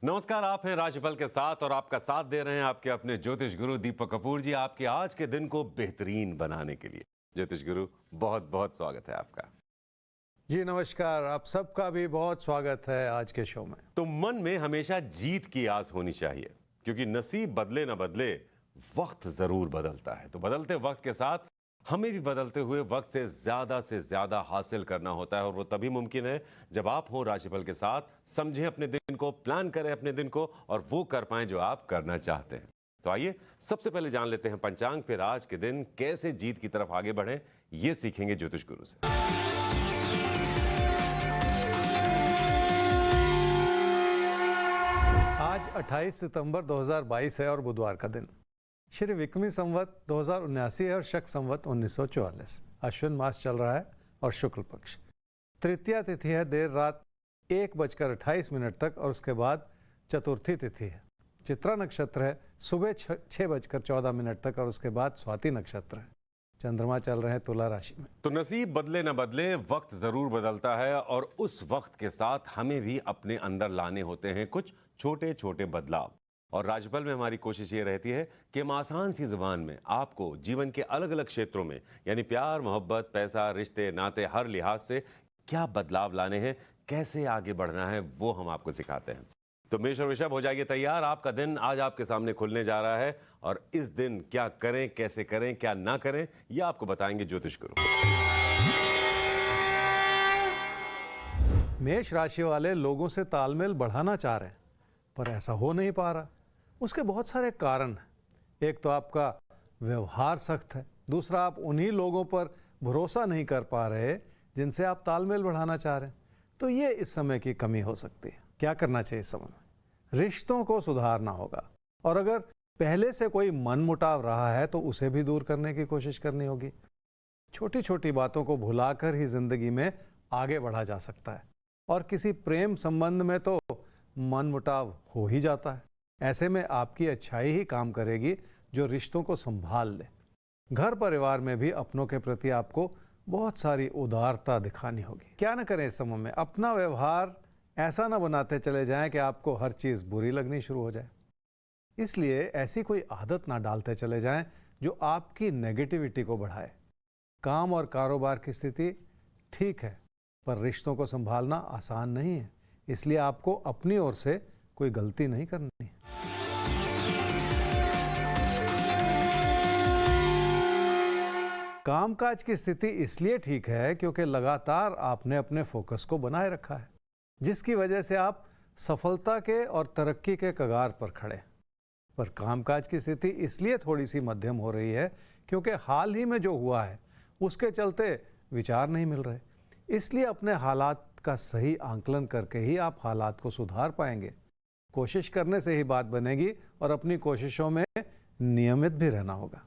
नमस्कार, आप हैं राशिफल के साथ और आपका साथ दे रहे हैं आपके अपने ज्योतिष गुरु दीपक कपूर जी, आपके आज के दिन को बेहतरीन बनाने के लिए। ज्योतिष गुरु, बहुत बहुत स्वागत है आपका। जी नमस्कार, आप सबका भी बहुत स्वागत है आज के शो में। तो मन में हमेशा जीत की आस होनी चाहिए, क्योंकि नसीब बदले न बदले, वक्त जरूर बदलता है। तो बदलते वक्त के साथ हमें भी बदलते हुए वक्त से ज्यादा हासिल करना होता है, और वो तभी मुमकिन है जब आप हो राशिफल के साथ, समझें अपने दिन को, प्लान करें अपने दिन को और वो कर पाएं जो आप करना चाहते हैं। तो आइए सबसे पहले जान लेते हैं पंचांग पर आज के दिन कैसे जीत की तरफ आगे बढ़ें, ये सीखेंगे ज्योतिष गुरु से। आज 28 सितंबर 2022 है और बुधवार का दिन। श्री विक्रमी संवत 2079 है और शक संवत 1944। अश्विन मास चल रहा है और शुक्ल पक्ष। तृतीया तिथि है देर रात 1:28 तक और उसके बाद चतुर्थी तिथि है। चित्रा नक्षत्र है सुबह 6:14 तक और उसके बाद स्वाति नक्षत्र है। चंद्रमा चल रहे हैं तुला राशि में। तो नसीब बदले न बदले, वक्त जरूर बदलता है, और उस वक्त के साथ हमें भी अपने अंदर लाने होते हैं कुछ छोटे छोटे बदलाव। और राशिफल में हमारी कोशिश ये रहती है कि हम आसान सी जुबान में आपको जीवन के अलग अलग क्षेत्रों में, यानी प्यार, मोहब्बत, पैसा, रिश्ते, नाते, हर लिहाज से क्या बदलाव लाने हैं, कैसे आगे बढ़ना है, वो हम आपको सिखाते हैं। तो मेष और वृषभ, हो जाइए तैयार। आपका दिन आज आपके सामने खुलने जा रहा है, और इस दिन क्या करें, कैसे करें, क्या ना करें, यह आपको बताएंगे ज्योतिष गुरु। मेष राशि वाले लोगों से तालमेल बढ़ाना चाह रहे हैं, पर ऐसा हो नहीं पा रहा। उसके बहुत सारे कारण हैं। एक तो आपका व्यवहार सख्त है, दूसरा आप उन्हीं लोगों पर भरोसा नहीं कर पा रहे जिनसे आप तालमेल बढ़ाना चाह रहे हैं। तो ये इस समय की कमी हो सकती है। क्या करना चाहिए इस समय में? रिश्तों को सुधारना होगा, और अगर पहले से कोई मनमुटाव रहा है तो उसे भी दूर करने की कोशिश करनी होगी। छोटी छोटी बातों को भुलाकर ही जिंदगी में आगे बढ़ा जा सकता है, और किसी प्रेम संबंध में तो मनमुटाव हो ही जाता है। ऐसे में आपकी अच्छाई ही काम करेगी जो रिश्तों को संभाल ले। घर परिवार में भी अपनों के प्रति आपको बहुत सारी उदारता दिखानी होगी। क्या न करें इस समय में? अपना व्यवहार ऐसा ना बनाते चले जाएं कि आपको हर चीज़ बुरी लगनी शुरू हो जाए। इसलिए ऐसी कोई आदत ना डालते चले जाएं जो आपकी नेगेटिविटी को बढ़ाए। काम और कारोबार की स्थिति ठीक है, पर रिश्तों को संभालना आसान नहीं है। इसलिए आपको अपनी ओर से कोई गलती नहीं करनी। कामकाज की स्थिति इसलिए ठीक है क्योंकि लगातार आपने अपने फोकस को बनाए रखा है, जिसकी वजह से आप सफलता के और तरक्की के कगार पर खड़े। पर कामकाज की स्थिति इसलिए थोड़ी सी मध्यम हो रही है क्योंकि हाल ही में जो हुआ है उसके चलते विचार नहीं मिल रहे। इसलिए अपने हालात का सही आंकलन करके ही आप हालात को सुधार पाएंगे। कोशिश करने से ही बात बनेगी, और अपनी कोशिशों में नियमित भी रहना होगा।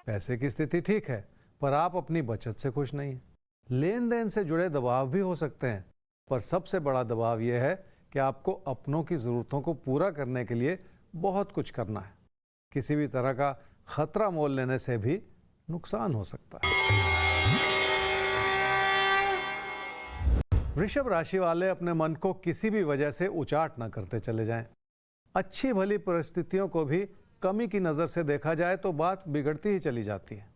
पैसे की स्थिति ठीक है, पर आप अपनी बचत से खुश नहीं हैं। लेन देन से जुड़े दबाव भी हो सकते हैं, पर सबसे बड़ा दबाव यह है कि आपको अपनों की ज़रूरतों को पूरा करने के लिए बहुत कुछ करना है। किसी भी तरह का खतरा मोल लेने से भी नुकसान हो सकता है। वृषभ राशि वाले अपने मन को किसी भी वजह से उचाट न करते चले जाएं। अच्छी भली परिस्थितियों को भी कमी की नज़र से देखा जाए तो बात बिगड़ती ही चली जाती है।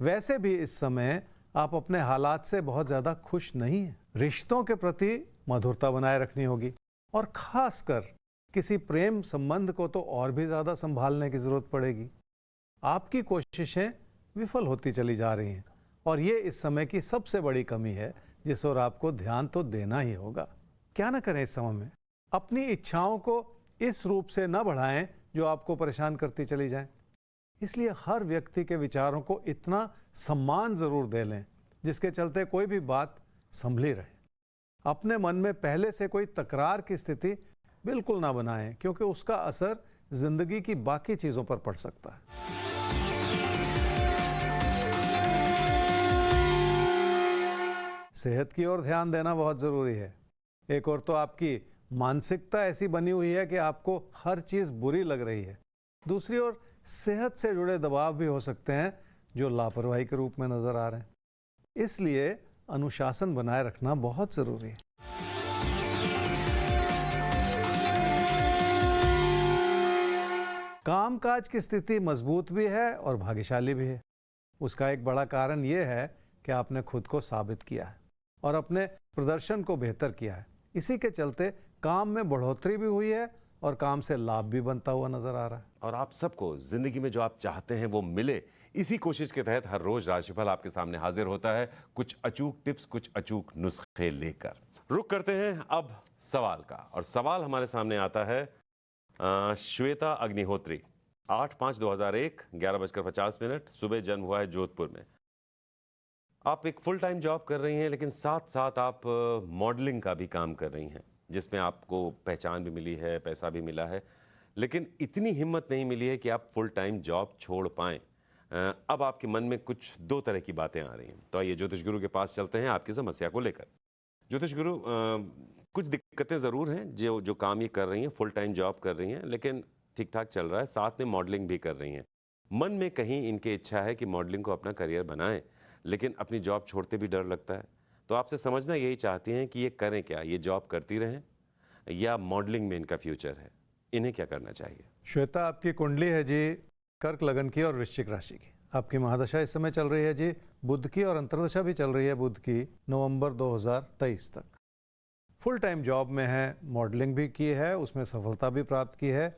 वैसे भी इस समय आप अपने हालात से बहुत ज़्यादा खुश नहीं हैं। रिश्तों के प्रति मधुरता बनाए रखनी होगी, और ख़ासकर किसी प्रेम संबंध को तो और भी ज़्यादा संभालने की ज़रूरत पड़ेगी। आपकी कोशिशें विफल होती चली जा रही हैं, और ये इस समय की सबसे बड़ी कमी है जिस ओर आपको ध्यान तो देना ही होगा। क्या न करें इस समय में? अपनी इच्छाओं को इस रूप से न बढ़ाएं जो आपको परेशान करती चली जाएं। इसलिए हर व्यक्ति के विचारों को इतना सम्मान जरूर दे लें जिसके चलते कोई भी बात संभली रहे। अपने मन में पहले से कोई तकरार की स्थिति बिल्कुल ना बनाएं, क्योंकि उसका असर जिंदगी की बाकी चीजों पर पड़ सकता है। सेहत की ओर ध्यान देना बहुत ज़रूरी है। एक और तो आपकी मानसिकता ऐसी बनी हुई है कि आपको हर चीज़ बुरी लग रही है। दूसरी ओर सेहत से जुड़े दबाव भी हो सकते हैं जो लापरवाही के रूप में नज़र आ रहे हैं। इसलिए अनुशासन बनाए रखना बहुत जरूरी है। कामकाज की स्थिति मजबूत भी है और भाग्यशाली भी है। उसका एक बड़ा कारण यह है कि आपने खुद को साबित किया है और अपने प्रदर्शन को बेहतर किया है। इसी के चलते काम में बढ़ोतरी भी हुई है और काम से लाभ भी बनता हुआ नजर आ रहा है। और आप सबको जिंदगी में जो आप चाहते हैं वो मिले, इसी कोशिश के तहत हर रोज राशिफल आपके सामने हाजिर होता है, कुछ अचूक टिप्स, कुछ अचूक नुस्खे लेकर। रुक करते हैं अब सवाल का, और सवाल हमारे सामने आता है श्वेता अग्निहोत्री, 8/5/2001, 11:50 सुबह जन्म हुआ है जोधपुर में। आप एक फुल टाइम जॉब कर रही हैं, लेकिन साथ साथ आप मॉडलिंग का भी काम कर रही हैं, जिसमें आपको पहचान भी मिली है, पैसा भी मिला है, लेकिन इतनी हिम्मत नहीं मिली है कि आप फुल टाइम जॉब छोड़ पाएं। अब आपके मन में कुछ दो तरह की बातें आ रही हैं। तो आइए ज्योतिष गुरु के पास चलते हैं आपकी समस्या को लेकर। ज्योतिष गुरु, कुछ दिक्कतें ज़रूर हैं, जो काम ये कर रही हैं, फुल टाइम जॉब कर रही हैं, लेकिन ठीक ठाक चल रहा है, साथ में मॉडलिंग भी कर रही हैं। मन में कहीं इनकी इच्छा है कि मॉडलिंग को अपना करियर बनाएं, लेकिन अपनी जॉब छोड़ते भी डर लगता है। तो आपसे समझना यही चाहती हैं कि ये करें क्या, ये जॉब करती रहें या मॉडलिंग में इनका फ्यूचर है, इन्हें क्या करना चाहिए? श्वेता, आपकी कुंडली है जी कर्क लगन की और वृश्चिक राशि की। आपकी महादशा इस समय चल रही है जी बुध की, और अंतर्दशा भी चल रही है बुध की नवंबर 2023 तक। फुल टाइम जॉब में है, मॉडलिंग भी की है, उसमें सफलता भी प्राप्त की है।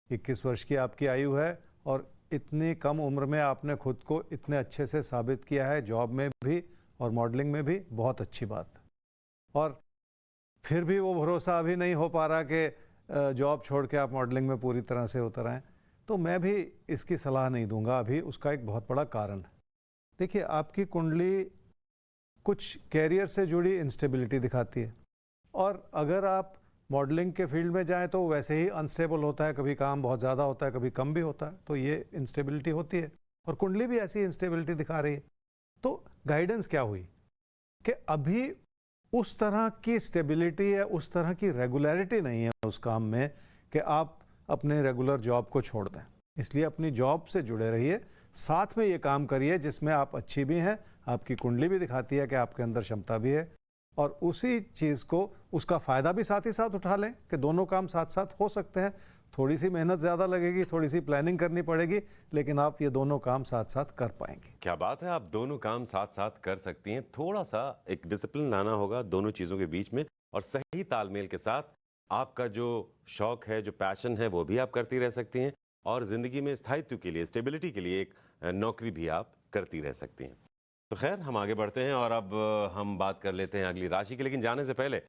21 वर्ष की आपकी आयु है और इतनी कम उम्र में आपने खुद को इतने अच्छे से साबित किया है, जॉब में भी और मॉडलिंग में भी, बहुत अच्छी बात है। और फिर भी वो भरोसा अभी नहीं हो पा रहा कि जॉब छोड़ के आप मॉडलिंग में पूरी तरह से उतर आएँ, तो मैं भी इसकी सलाह नहीं दूंगा अभी। उसका एक बहुत बड़ा कारण है। देखिए, आपकी कुंडली कुछ कैरियर से जुड़ी इंस्टेबिलिटी दिखाती है, और अगर आप मॉडलिंग के फील्ड में जाएं तो वैसे ही अनस्टेबल होता है, कभी काम बहुत ज़्यादा होता है, कभी कम भी होता है, तो ये इंस्टेबिलिटी होती है, और कुंडली भी ऐसी इंस्टेबिलिटी दिखा रही है। तो गाइडेंस क्या हुई कि अभी उस तरह की स्टेबिलिटी या उस तरह की रेगुलरिटी नहीं है उस काम में कि आप अपने रेगुलर जॉब को छोड़ दें। इसलिए अपनी जॉब से जुड़े रहिए, साथ में ये काम करिए जिसमें आप अच्छी भी हैं, आपकी कुंडली भी दिखाती है कि आपके अंदर क्षमता भी है, और उसी चीज़ को, उसका फ़ायदा भी साथ ही साथ उठा लें कि दोनों काम साथ साथ हो सकते हैं। थोड़ी सी मेहनत ज़्यादा लगेगी, थोड़ी सी प्लानिंग करनी पड़ेगी, लेकिन आप ये दोनों काम साथ साथ कर पाएंगे। क्या बात है, आप दोनों काम साथ साथ कर सकती हैं। थोड़ा सा एक डिसिप्लिन लाना होगा दोनों चीज़ों के बीच में, और सही तालमेल के साथ आपका जो शौक है, जो पैशन है, वो भी आप करती रह सकती हैं, और ज़िंदगी में स्थायित्व के लिए, स्टेबिलिटी के लिए एक नौकरी भी आप करती रह सकती हैं। तो खैर, हम आगे बढ़ते हैं और अब हम बात कर लेते हैं अगली राशि की। लेकिन जाने से पहले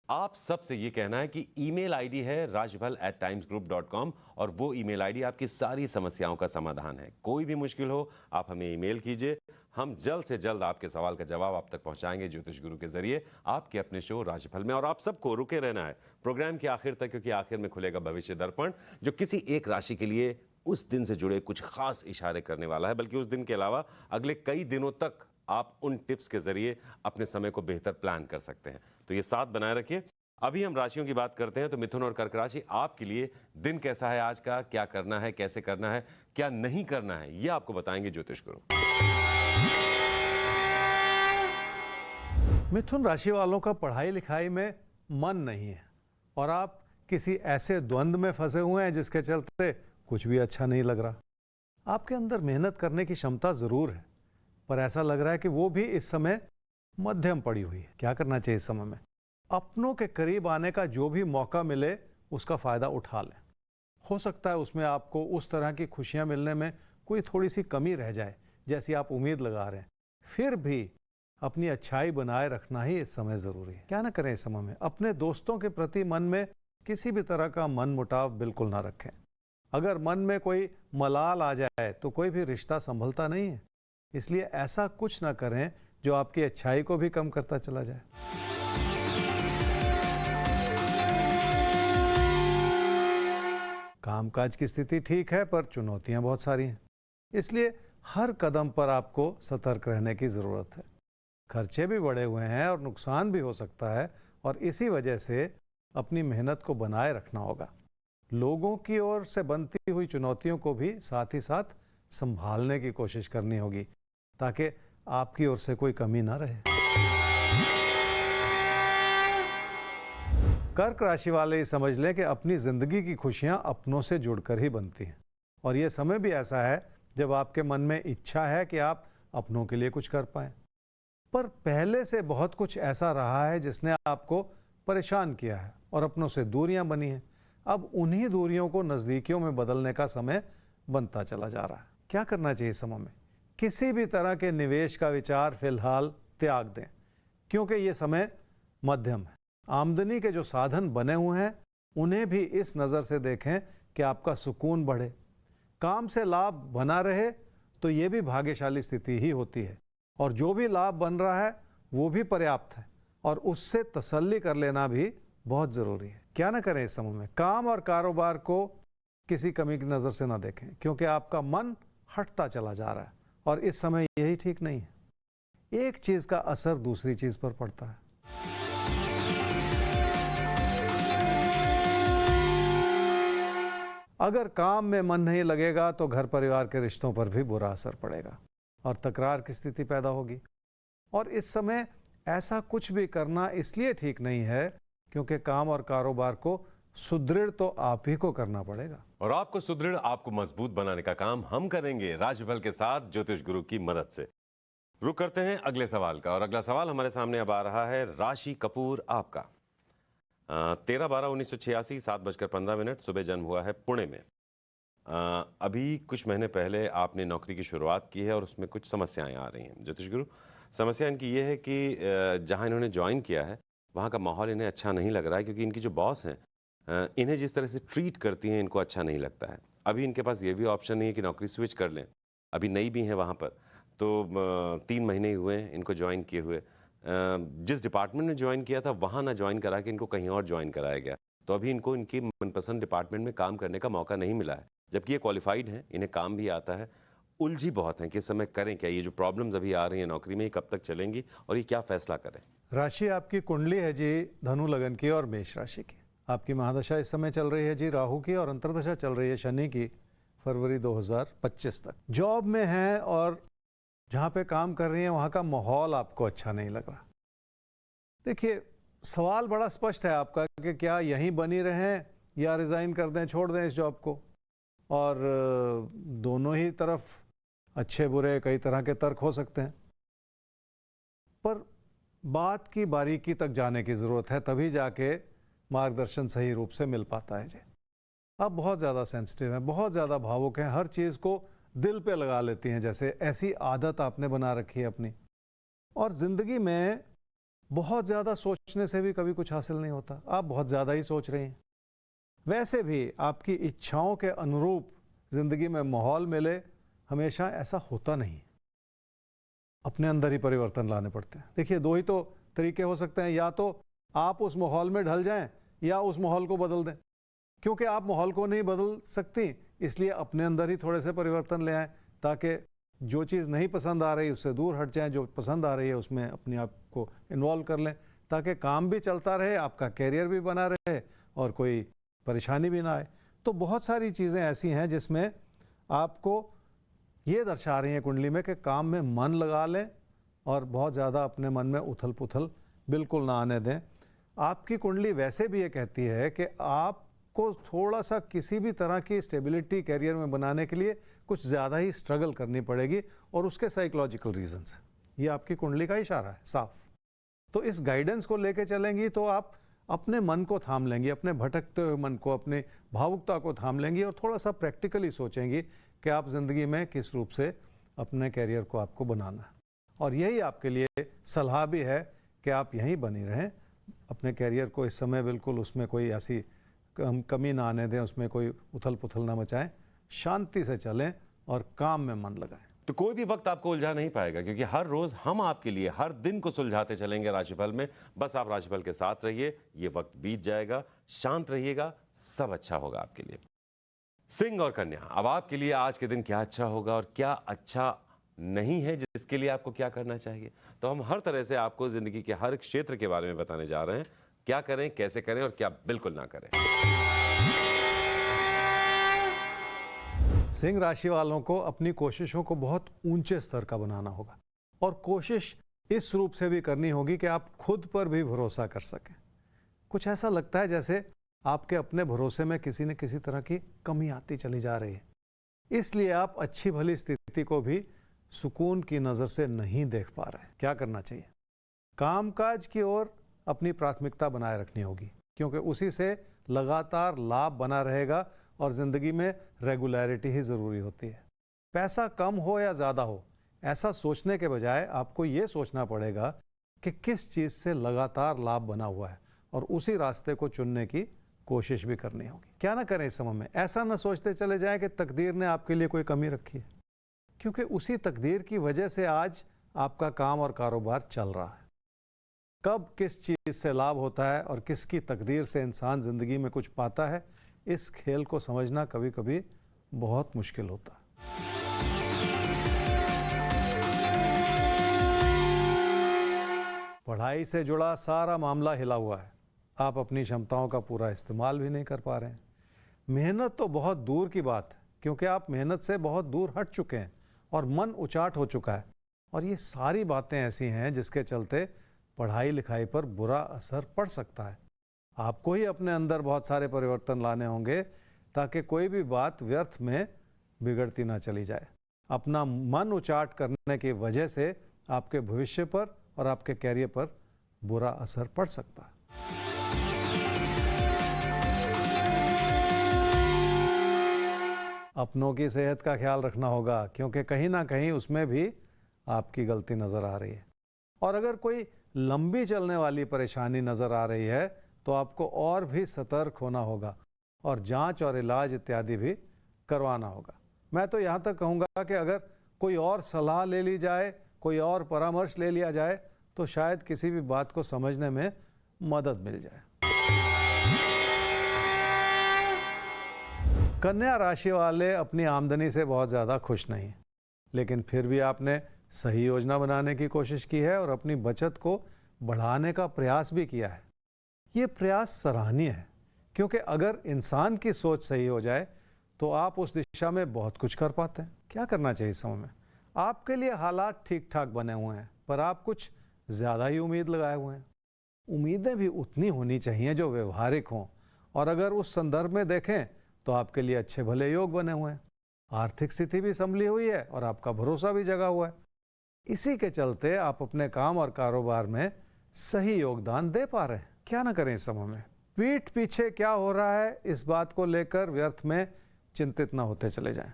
आप सबसे ये कहना है कि ईमेल आईडी है rajbhal@timesgroup.com, और वो ईमेल आईडी आपकी सारी समस्याओं का समाधान है। कोई भी मुश्किल हो, आप हमें ईमेल कीजिए, हम जल्द से जल्द आपके सवाल का जवाब आप तक पहुंचाएंगे ज्योतिष गुरु के जरिए, आपके अपने शो राशिफल में। और आप सबको रुके रहना है प्रोग्राम के आखिर तक, क्योंकि आखिर में खुलेगा भविष्य दर्पण, जो किसी एक राशि के लिए उस दिन से जुड़े कुछ खास इशारे करने वाला है। बल्कि उस दिन के अलावा अगले कई दिनों तक आप उन टिप्स के जरिए अपने समय को बेहतर प्लान कर सकते हैं। तो ये साथ बनाए रखिए। अभी हम राशियों की बात करते हैं। तो मिथुन और कर्क राशि, आपके लिए दिन कैसा है आज का, क्या करना है, कैसे करना है, क्या नहीं करना है, ये आपको बताएंगे ज्योतिष गुरु। मिथुन राशि वालों का पढ़ाई लिखाई में मन नहीं है, और आप किसी ऐसे द्वंद्व में फंसे हुए हैं जिसके चलते कुछ भी अच्छा नहीं लग रहा। आपके अंदर मेहनत करने की क्षमता जरूर है, पर ऐसा लग रहा है कि वो भी इस समय मध्यम पड़ी हुई है। क्या करना चाहिए इस समय में? अपनों के करीब आने का जो भी मौका मिले उसका फायदा उठा लें। हो सकता है उसमें आपको उस तरह की खुशियां मिलने में कोई थोड़ी सी कमी रह जाए जैसी आप उम्मीद लगा रहे हैं, फिर भी अपनी अच्छाई बनाए रखना ही इस समय जरूरी है। क्या ना करें इस समय में? अपने दोस्तों के प्रति मन में किसी भी तरह का मन मुटाव बिल्कुल ना रखें। अगर मन में कोई मलाल आ जाए तो कोई भी रिश्ता संभलता नहीं है, इसलिए ऐसा कुछ ना करें जो आपकी अच्छाई को भी कम करता चला जाए। कामकाज की स्थिति ठीक है, पर चुनौतियां बहुत सारी हैं, इसलिए हर कदम पर आपको सतर्क रहने की जरूरत है। खर्चे भी बढ़े हुए हैं और नुकसान भी हो सकता है, और इसी वजह से अपनी मेहनत को बनाए रखना होगा। लोगों की ओर से बनती हुई चुनौतियों को भी साथ ही साथ संभालने की कोशिश करनी होगी, ताकि आपकी ओर से कोई कमी ना रहे। कर्क राशि वाले ये समझ लें कि अपनी जिंदगी की खुशियां अपनों से जुड़कर ही बनती हैं और ये समय भी ऐसा है जब आपके मन में इच्छा है कि आप अपनों के लिए कुछ कर पाएं। पर पहले से बहुत कुछ ऐसा रहा है जिसने आपको परेशान किया है और अपनों से दूरियां बनी हैं। अब उन्हीं दूरियों को नज़दीकियों में बदलने का समय बनता चला जा रहा है। क्या करना चाहिए इस समय में? किसी भी तरह के निवेश का विचार फिलहाल त्याग दें, क्योंकि ये समय मध्यम है। आमदनी के जो साधन बने हुए हैं उन्हें भी इस नज़र से देखें कि आपका सुकून बढ़े। काम से लाभ बना रहे तो ये भी भाग्यशाली स्थिति ही होती है और जो भी लाभ बन रहा है वो भी पर्याप्त है और उससे तसल्ली कर लेना भी बहुत ज़रूरी है। क्या ना करें इस समय में? काम और कारोबार को किसी कमी की नज़र से ना देखें, क्योंकि आपका मन हटता चला जा रहा है और इस समय यही ठीक नहीं है। एक चीज़ का असर दूसरी चीज़ पर पड़ता है। अगर काम में मन नहीं लगेगा तो घर परिवार के रिश्तों पर भी बुरा असर पड़ेगा और तकरार की स्थिति पैदा होगी। और इस समय ऐसा कुछ भी करना इसलिए ठीक नहीं है क्योंकि काम और कारोबार को सुदृढ़ तो आप ही को करना पड़ेगा। और आपको सुदृढ़, आपको मजबूत बनाने का काम हम करेंगे राशिफल के साथ ज्योतिष गुरु की मदद से। रुक करते हैं अगले सवाल का और अगला सवाल हमारे सामने अब आ रहा है राशि कपूर आपका। 13/12/1986 7:15 सुबह जन्म हुआ है पुणे में। अभी कुछ महीने पहले आपने नौकरी की शुरुआत की है और उसमें कुछ समस्याएं आ रही हैं। ज्योतिष गुरु, समस्या इनकी ये है कि जहां इन्होंने ज्वाइन किया है वहां का माहौल इन्हें अच्छा नहीं लग रहा है, क्योंकि इनकी जो बॉस हैं इन्हें जिस तरह से ट्रीट करती हैं इनको अच्छा नहीं लगता है। अभी इनके पास ये भी ऑप्शन नहीं है कि नौकरी स्विच कर लें, अभी नई भी हैं वहाँ पर, तो 3 महीने ही हुए हैं इनको ज्वाइन किए हुए। जिस डिपार्टमेंट में ज्वाइन किया था वहाँ ना ज्वाइन करा के इनको कहीं और ज्वाइन कराया गया, तो अभी इनको इनकी मनपसंद डिपार्टमेंट में काम करने का मौका नहीं मिला है, जबकि ये क्वालिफाइड हैं, इन्हें काम भी आता है। उलझी बहुत हैं कि इस समय करें क्या, ये जो प्रॉब्लम्स अभी आ रही हैं नौकरी में ये कब तक चलेंगी और ये क्या फैसला करें? राशि आपकी कुंडली है जी धनु लगन की और मेष राशि की। आपकी महादशा इस समय चल रही है जी राहु की और अंतर्दशा चल रही है शनि की फरवरी 2025 तक। जॉब में है और जहाँ पे काम कर रही हैं वहाँ का माहौल आपको अच्छा नहीं लग रहा। देखिए, सवाल बड़ा स्पष्ट है आपका कि क्या यहीं बनी रहें या रिज़ाइन कर दें, छोड़ दें इस जॉब को। और दोनों ही तरफ अच्छे बुरे कई तरह के तर्क हो सकते हैं, पर बात की बारीकी तक जाने की ज़रूरत है, तभी जाके मार्गदर्शन सही रूप से मिल पाता है जी। आप बहुत ज़्यादा सेंसिटिव हैं, बहुत ज़्यादा भावुक हैं, हर चीज़ को दिल पे लगा लेती हैं, जैसे ऐसी आदत आपने बना रखी है अपनी। और ज़िंदगी में बहुत ज़्यादा सोचने से भी कभी कुछ हासिल नहीं होता, आप बहुत ज़्यादा ही सोच रही हैं। वैसे भी आपकी इच्छाओं के अनुरूप ज़िंदगी में माहौल मिले, हमेशा ऐसा होता नहीं। अपने अंदर ही परिवर्तन लाने पड़ते हैं। देखिए, दो ही तो तरीके हो सकते हैं, या तो आप उस माहौल में ढल जाएं या उस माहौल को बदल दें। क्योंकि आप माहौल को नहीं बदल सकती, इसलिए अपने अंदर ही थोड़े से परिवर्तन ले आएं, ताकि जो चीज़ नहीं पसंद आ रही उससे दूर हट जाएं, जो पसंद आ रही है उसमें अपने आप को इन्वॉल्व कर लें, ताकि काम भी चलता रहे, आपका कैरियर भी बना रहे और कोई परेशानी भी ना आए। तो बहुत सारी चीज़ें ऐसी हैं जिसमें आपको ये दर्शा रही हैं कुंडली में कि काम में मन लगा लें और बहुत ज़्यादा अपने मन में उथल पुथल बिल्कुल ना आने दें। आपकी कुंडली वैसे भी ये कहती है कि आपको थोड़ा सा किसी भी तरह की स्टेबिलिटी कैरियर में बनाने के लिए कुछ ज़्यादा ही स्ट्रगल करनी पड़ेगी, और उसके साइकोलॉजिकल रीजंस हैं। ये आपकी कुंडली का इशारा है साफ। तो इस गाइडेंस को लेके चलेंगी तो आप अपने मन को थाम लेंगी, अपने भटकते हुए मन को, अपनी भावुकता को थाम लेंगी और थोड़ा सा प्रैक्टिकली सोचेंगी कि आप ज़िंदगी में किस रूप से अपने कैरियर को आपको बनाना है। और यही आपके लिए सलाह भी है कि आप यहीं बनी रहें, अपने कैरियर को इस समय बिल्कुल उसमें कोई ऐसी कमी ना आने दें, उसमें कोई उथल पुथल ना मचाएं, शांति से चलें और काम में मन लगाएं। तो कोई भी वक्त आपको उलझा नहीं पाएगा, क्योंकि हर रोज हम आपके लिए हर दिन को सुलझाते चलेंगे राशिफल में। बस आप राशिफल के साथ रहिए, ये वक्त बीत जाएगा, शांत रहिएगा, सब अच्छा होगा आपके लिए। सिंह और कन्या, अब आपके लिए आज के दिन क्या अच्छा होगा और क्या अच्छा नहीं है, जिसके लिए आपको क्या करना चाहिए। तो हम हर तरह से आपको जिंदगी के हर क्षेत्र के बारे में बताने जा रहे हैं, क्या करें, कैसे करें और क्या बिल्कुल ना करें। सिंह राशि वालों को अपनी कोशिशों को बहुत ऊंचे स्तर का बनाना होगा, और कोशिश इस रूप से भी करनी होगी कि आप खुद पर भी भरोसा कर सकें। कुछ ऐसा लगता है जैसे आपके अपने भरोसे में किसी न किसी तरह की कमी आती चली जा रही है। इसलिए आप अच्छी भली स्थिति को भी सुकून की नज़र से नहीं देख पा रहे। क्या करना चाहिए? कामकाज की ओर अपनी प्राथमिकता बनाए रखनी होगी, क्योंकि उसी से लगातार लाभ बना रहेगा और ज़िंदगी में रेगुलरिटी ही ज़रूरी होती है। पैसा कम हो या ज़्यादा हो, ऐसा सोचने के बजाय आपको ये सोचना पड़ेगा कि किस चीज़ से लगातार लाभ बना हुआ है और उसी रास्ते को चुनने की कोशिश भी करनी होगी। क्या ना करें इस समय में? ऐसा ना सोचते चले जाएं कि तकदीर ने आपके लिए कोई कमी रखी है, क्योंकि उसी तकदीर की वजह से आज आपका काम और कारोबार चल रहा है। कब किस चीज़ से लाभ होता है और किसकी तकदीर से इंसान ज़िंदगी में कुछ पाता है, इस खेल को समझना कभी कभी बहुत मुश्किल होता है। पढ़ाई से जुड़ा सारा मामला हिला हुआ है। आप अपनी क्षमताओं का पूरा इस्तेमाल भी नहीं कर पा रहे हैं। मेहनत तो बहुत दूर की बात है, क्योंकि आप मेहनत से बहुत दूर हट चुके हैं और मन उचाट हो चुका है। और ये सारी बातें ऐसी हैं जिसके चलते पढ़ाई लिखाई पर बुरा असर पड़ सकता है। आपको ही अपने अंदर बहुत सारे परिवर्तन लाने होंगे ताकि कोई भी बात व्यर्थ में बिगड़ती ना चली जाए। अपना मन उचाट करने की वजह से आपके भविष्य पर और आपके कैरियर पर बुरा असर पड़ सकता है। अपनों की सेहत का ख्याल रखना होगा, क्योंकि कहीं ना कहीं उसमें भी आपकी गलती नज़र आ रही है। और अगर कोई लंबी चलने वाली परेशानी नज़र आ रही है तो आपको और भी सतर्क होना होगा और जांच और इलाज इत्यादि भी करवाना होगा। मैं तो यहाँ तक कहूँगा कि अगर कोई और सलाह ले ली जाए, कोई और परामर्श ले लिया जाए, तो शायद किसी भी बात को समझने में मदद मिल जाए। कन्या राशि वाले अपनी आमदनी से बहुत ज़्यादा खुश नहीं, लेकिन फिर भी आपने सही योजना बनाने की कोशिश की है और अपनी बचत को बढ़ाने का प्रयास भी किया है। ये प्रयास सराहनीय है, क्योंकि अगर इंसान की सोच सही हो जाए तो आप उस दिशा में बहुत कुछ कर पाते हैं। क्या करना चाहिए इस समय में? आपके लिए हालात ठीक ठाक बने हुए हैं, पर आप कुछ ज़्यादा ही उम्मीद लगाए हुए हैं। उम्मीदें भी उतनी होनी चाहिए जो व्यवहारिक हों, और अगर उस संदर्भ में देखें तो आपके लिए अच्छे भले योग बने हुए हैं। आर्थिक स्थिति भी संभली हुई है और आपका भरोसा भी जगा हुआ है। इसी के चलते आप अपने काम और कारोबार में सही योगदान दे पा रहे हैं। क्या ना करें इस समय में? पीठ पीछे क्या हो रहा है इस बात को लेकर व्यर्थ में चिंतित ना होते चले जाएं,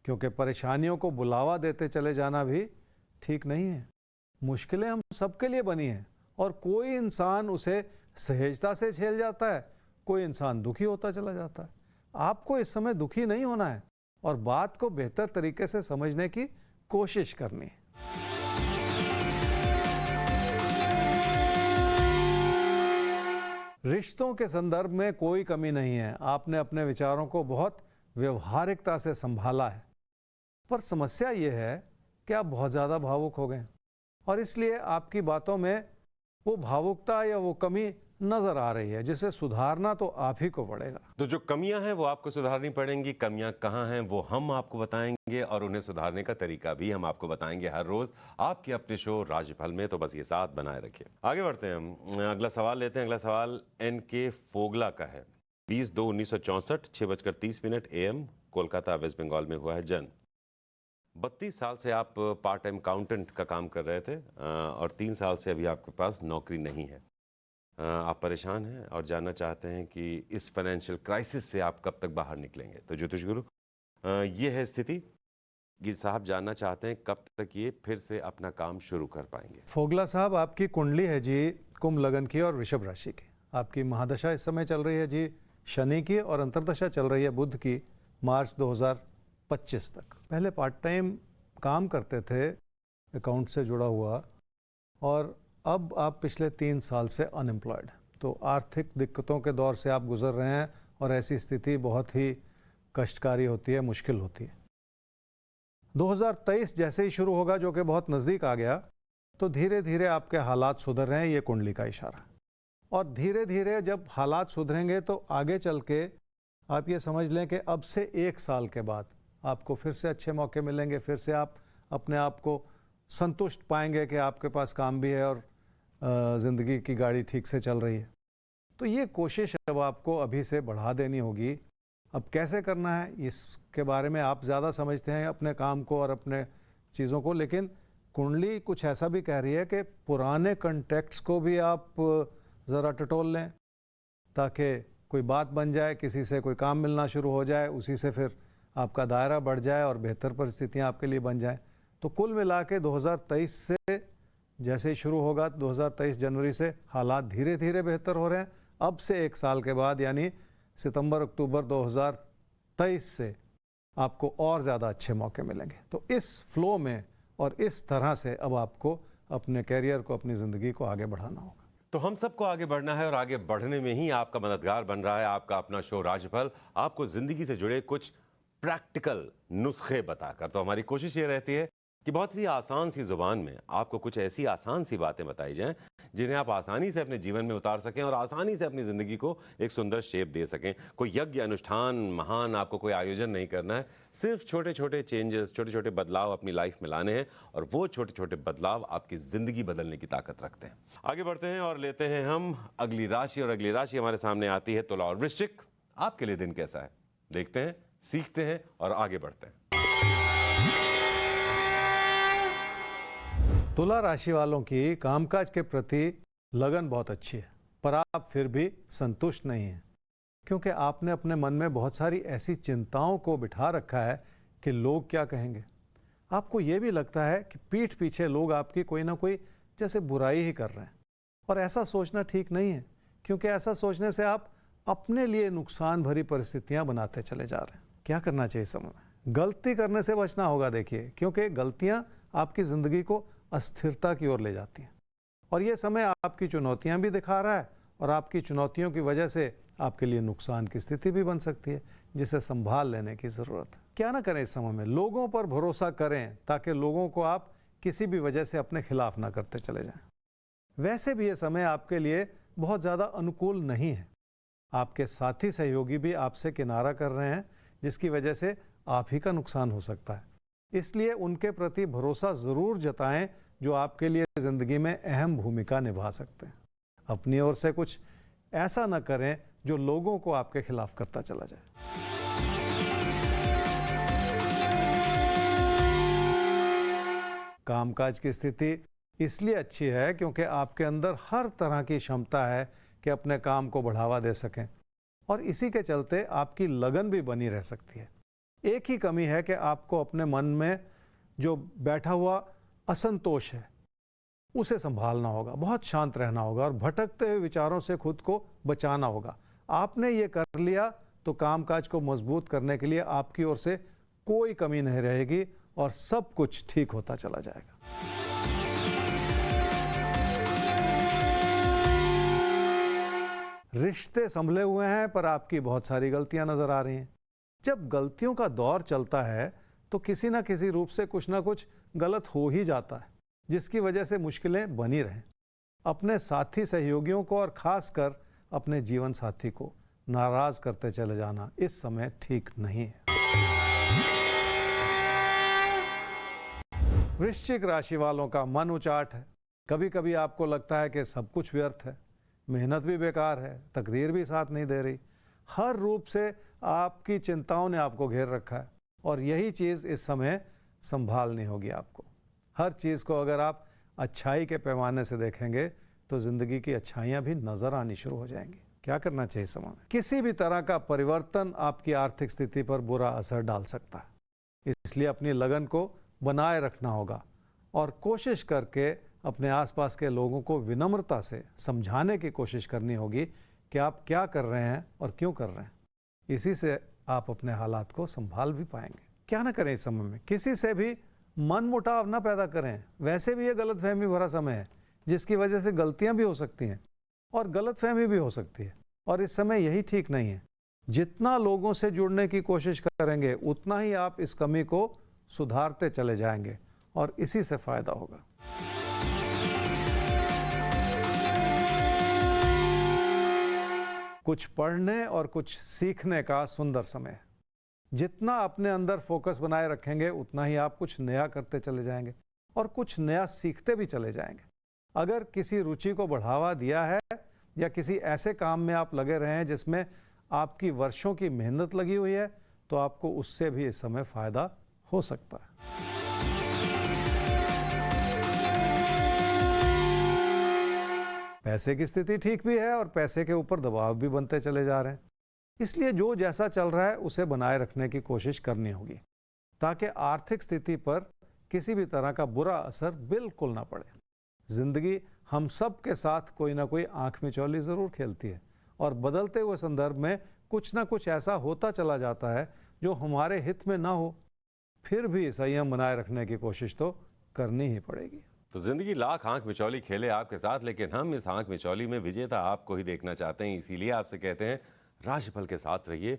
क्योंकि परेशानियों को बुलावा देते चले जाना भी ठीक नहीं है। मुश्किलें हम सबके लिए बनी हैं और कोई इंसान उसे सहजता से झेल जाता है, कोई इंसान दुखी होता चला जाता है। आपको इस समय दुखी नहीं होना है और बात को बेहतर तरीके से समझने की कोशिश करनी है। रिश्तों के संदर्भ में कोई कमी नहीं है। आपने अपने विचारों को बहुत व्यवहारिकता से संभाला है, पर समस्या यह है कि आप बहुत ज़्यादा भावुक हो गए और इसलिए आपकी बातों में वो भावुकता या वो कमी नजर आ रही है, जिसे सुधारना तो आप ही को पड़ेगा। तो जो कमियां हैं वो आपको सुधारनी पड़ेंगी। कमियां कहाँ हैं वो हम आपको बताएंगे और उन्हें सुधारने का तरीका भी हम आपको बताएंगे हर रोज आपके अपने शो राजफल में। तो बस ये साथ बनाए रखिए। आगे बढ़ते हैं, हम अगला सवाल लेते हैं। अगला सवाल NK फोगला का है। 20/2/1964 6:30 AM कोलकाता वेस्ट बंगाल में हुआ है जन्म। 32 साल से आप पार्ट टाइम अकाउंटेंट का काम कर रहे थे और 3 साल से अभी आपके पास नौकरी नहीं है। आप परेशान हैं और जानना चाहते हैं कि इस फाइनेंशियल क्राइसिस से आप कब तक बाहर निकलेंगे। तो ज्योतिष गुरु, ये है स्थिति कि साहब जानना चाहते हैं कब तक ये फिर से अपना काम शुरू कर पाएंगे। फोगला साहब, आपकी कुंडली है जी कुंभ लगन की और वृषभ राशि की। आपकी महादशा इस समय चल रही है जी शनि की और अंतर्दशा चल रही है बुध की मार्च 2025 तक। पहले पार्ट टाइम काम करते थे अकाउंट से जुड़ा हुआ, और अब आप पिछले 3 साल से अनएम्प्लॉयड। तो आर्थिक दिक्कतों के दौर से आप गुजर रहे हैं और ऐसी स्थिति बहुत ही कष्टकारी होती है, मुश्किल होती है। 2023 जैसे ही शुरू होगा, जो कि बहुत नज़दीक आ गया, तो धीरे धीरे आपके हालात सुधर रहे हैं, ये कुंडली का इशारा। और धीरे धीरे जब हालात सुधरेंगे तो आगे चल के आप ये समझ लें कि अब से 1 साल के बाद आपको फिर से अच्छे मौके मिलेंगे, फिर से आप अपने आप को संतुष्ट पाएंगे कि आपके पास काम भी है और ज़िंदगी की गाड़ी ठीक से चल रही है। तो ये कोशिश अब आपको अभी से बढ़ा देनी होगी। अब कैसे करना है इसके बारे में आप ज़्यादा समझते हैं अपने काम को और अपने चीज़ों को, लेकिन कुंडली कुछ ऐसा भी कह रही है कि पुराने कॉन्टैक्ट्स को भी आप ज़रा टटोल लें, ताकि कोई बात बन जाए, किसी से कोई काम मिलना शुरू हो जाए, उसी से फिर आपका दायरा बढ़ जाए और बेहतर परिस्थितियां आपके लिए बन जाएं। तो कुल मिला के 2023 से जैसे ही शुरू होगा, 2023 जनवरी से हालात धीरे धीरे बेहतर हो रहे हैं। अब से एक साल के बाद यानी सितंबर अक्टूबर 2023 से आपको और ज़्यादा अच्छे मौके मिलेंगे। तो इस फ्लो में और इस तरह से अब आपको अपने कैरियर को, अपनी ज़िंदगी को आगे बढ़ाना होगा। तो हम सबको आगे बढ़ना है और आगे बढ़ने में ही आपका मददगार बन रहा है आपका अपना शो राशिफल, आपको जिंदगी से जुड़े कुछ प्रैक्टिकल नुस्खे बताकर। तो हमारी कोशिश ये रहती है कि बहुत ही आसान सी जुबान में आपको कुछ ऐसी आसान सी बातें बताई जाएं जिन्हें आप आसानी से अपने जीवन में उतार सकें और आसानी से अपनी ज़िंदगी को एक सुंदर शेप दे सकें। कोई यज्ञ अनुष्ठान महान आपको कोई आयोजन नहीं करना है, सिर्फ छोटे छोटे चेंजेस, छोटे छोटे बदलाव अपनी लाइफ में लाने हैं और वो छोटे छोटे बदलाव आपकी ज़िंदगी बदलने की ताकत रखते हैं। आगे बढ़ते हैं और लेते हैं हम अगली राशि, और अगली राशि हमारे सामने आती है तुला और वृश्चिक। आपके लिए दिन कैसा है, देखते हैं, सीखते हैं और आगे बढ़ते हैं। तुला राशि वालों की कामकाज के प्रति लगन बहुत अच्छी है, पर आप फिर भी संतुष्ट नहीं हैं, क्योंकि आपने अपने मन में बहुत सारी ऐसी चिंताओं को बिठा रखा है कि लोग क्या कहेंगे। आपको ये भी लगता है कि पीठ पीछे लोग आपकी कोई ना कोई जैसे बुराई ही कर रहे हैं, और ऐसा सोचना ठीक नहीं है, क्योंकि ऐसा सोचने से आप अपने लिए नुकसान भरी परिस्थितियां बनाते चले जा रहे हैं। क्या करना चाहिए इस समय में? गलती करने से बचना होगा, देखिए, क्योंकि गलतियां आपकी ज़िंदगी को अस्थिरता की ओर ले जाती हैं, और ये समय आपकी चुनौतियां भी दिखा रहा है, और आपकी चुनौतियों की वजह से आपके लिए नुकसान की स्थिति भी बन सकती है, जिसे संभाल लेने की ज़रूरत है। क्या ना करें इस समय में? लोगों पर भरोसा करें, ताकि लोगों को आप किसी भी वजह से अपने खिलाफ ना करते चले जाएं। वैसे भी ये समय आपके लिए बहुत ज़्यादा अनुकूल नहीं है। आपके साथी सहयोगी भी आपसे किनारा कर रहे हैं, जिसकी वजह से आप ही का नुकसान हो सकता है। इसलिए उनके प्रति भरोसा ज़रूर जताएं, जो आपके लिए ज़िंदगी में अहम भूमिका निभा सकते हैं। अपनी ओर से कुछ ऐसा न करें जो लोगों को आपके खिलाफ करता चला जाए। कामकाज की स्थिति इसलिए अच्छी है क्योंकि आपके अंदर हर तरह की क्षमता है कि अपने काम को बढ़ावा दे सकें, और इसी के चलते आपकी लगन भी बनी रह सकती है। एक ही कमी है कि आपको अपने मन में जो बैठा हुआ असंतोष है उसे संभालना होगा, बहुत शांत रहना होगा और भटकते हुए विचारों से खुद को बचाना होगा। आपने ये कर लिया तो कामकाज को मजबूत करने के लिए आपकी ओर से कोई कमी नहीं रहेगी और सब कुछ ठीक होता चला जाएगा। रिश्ते संभले हुए हैं, पर आपकी बहुत सारी गलतियां नजर आ रही हैं। जब गलतियों का दौर चलता है तो किसी ना किसी रूप से कुछ ना कुछ गलत हो ही जाता है, जिसकी वजह से मुश्किलें बनी रहें। अपने साथी सहयोगियों को और खासकर अपने जीवन साथी को नाराज करते चले जाना इस समय ठीक नहीं है। वृश्चिक राशि वालों का मन उचाट है। कभी कभी आपको लगता है कि सब कुछ व्यर्थ है, मेहनत भी बेकार है, तकदीर भी साथ नहीं दे रही। हर रूप से आपकी चिंताओं ने आपको घेर रखा है, और यही चीज़ इस समय संभालनी होगी आपको। हर चीज़ को अगर आप अच्छाई के पैमाने से देखेंगे तो ज़िंदगी की अच्छाइयाँ भी नज़र आनी शुरू हो जाएंगी। क्या करना चाहिए इस समय में? किसी भी तरह का परिवर्तन आपकी आर्थिक स्थिति पर बुरा असर डाल सकता है, इसलिए अपनी लगन को बनाए रखना होगा और कोशिश करके अपने आसपास के लोगों को विनम्रता से समझाने की कोशिश करनी होगी कि आप क्या कर रहे हैं और क्यों कर रहे हैं। इसी से आप अपने हालात को संभाल भी पाएंगे। क्या ना करें इस समय में? किसी से भी मन मुटाव ना पैदा करें। वैसे भी ये गलतफहमी भरा समय है, जिसकी वजह से गलतियां भी हो सकती हैं और गलतफहमी भी हो सकती है, और इस समय यही ठीक नहीं है। जितना लोगों से जुड़ने की कोशिश करेंगे उतना ही आप इस कमी को सुधारते चले जाएंगे और इसी से फायदा होगा। कुछ पढ़ने और कुछ सीखने का सुंदर समय है। जितना अपने अंदर फोकस बनाए रखेंगे उतना ही आप कुछ नया करते चले जाएंगे और कुछ नया सीखते भी चले जाएंगे। अगर किसी रुचि को बढ़ावा दिया है या किसी ऐसे काम में आप लगे रहे हैं जिसमें आपकी वर्षों की मेहनत लगी हुई है, तो आपको उससे भी इस समय फायदा हो सकता है। पैसे की स्थिति ठीक भी है और पैसे के ऊपर दबाव भी बनते चले जा रहे हैं, इसलिए जो जैसा चल रहा है उसे बनाए रखने की कोशिश करनी होगी ताकि आर्थिक स्थिति पर किसी भी तरह का बुरा असर बिल्कुल ना पड़े। जिंदगी हम सब के साथ कोई ना कोई आंख मिचौली जरूर खेलती है और बदलते हुए संदर्भ में कुछ ना कुछ ऐसा होता चला जाता है जो हमारे हित में ना हो, फिर भी संयम बनाए रखने की कोशिश तो करनी ही पड़ेगी। तो जिंदगी लाख आंख मिचौली खेले आपके साथ, लेकिन हम इस आंख मिचौली में विजेता आपको ही देखना चाहते हैं। इसीलिए आपसे कहते हैं, राशिफल के साथ रहिए।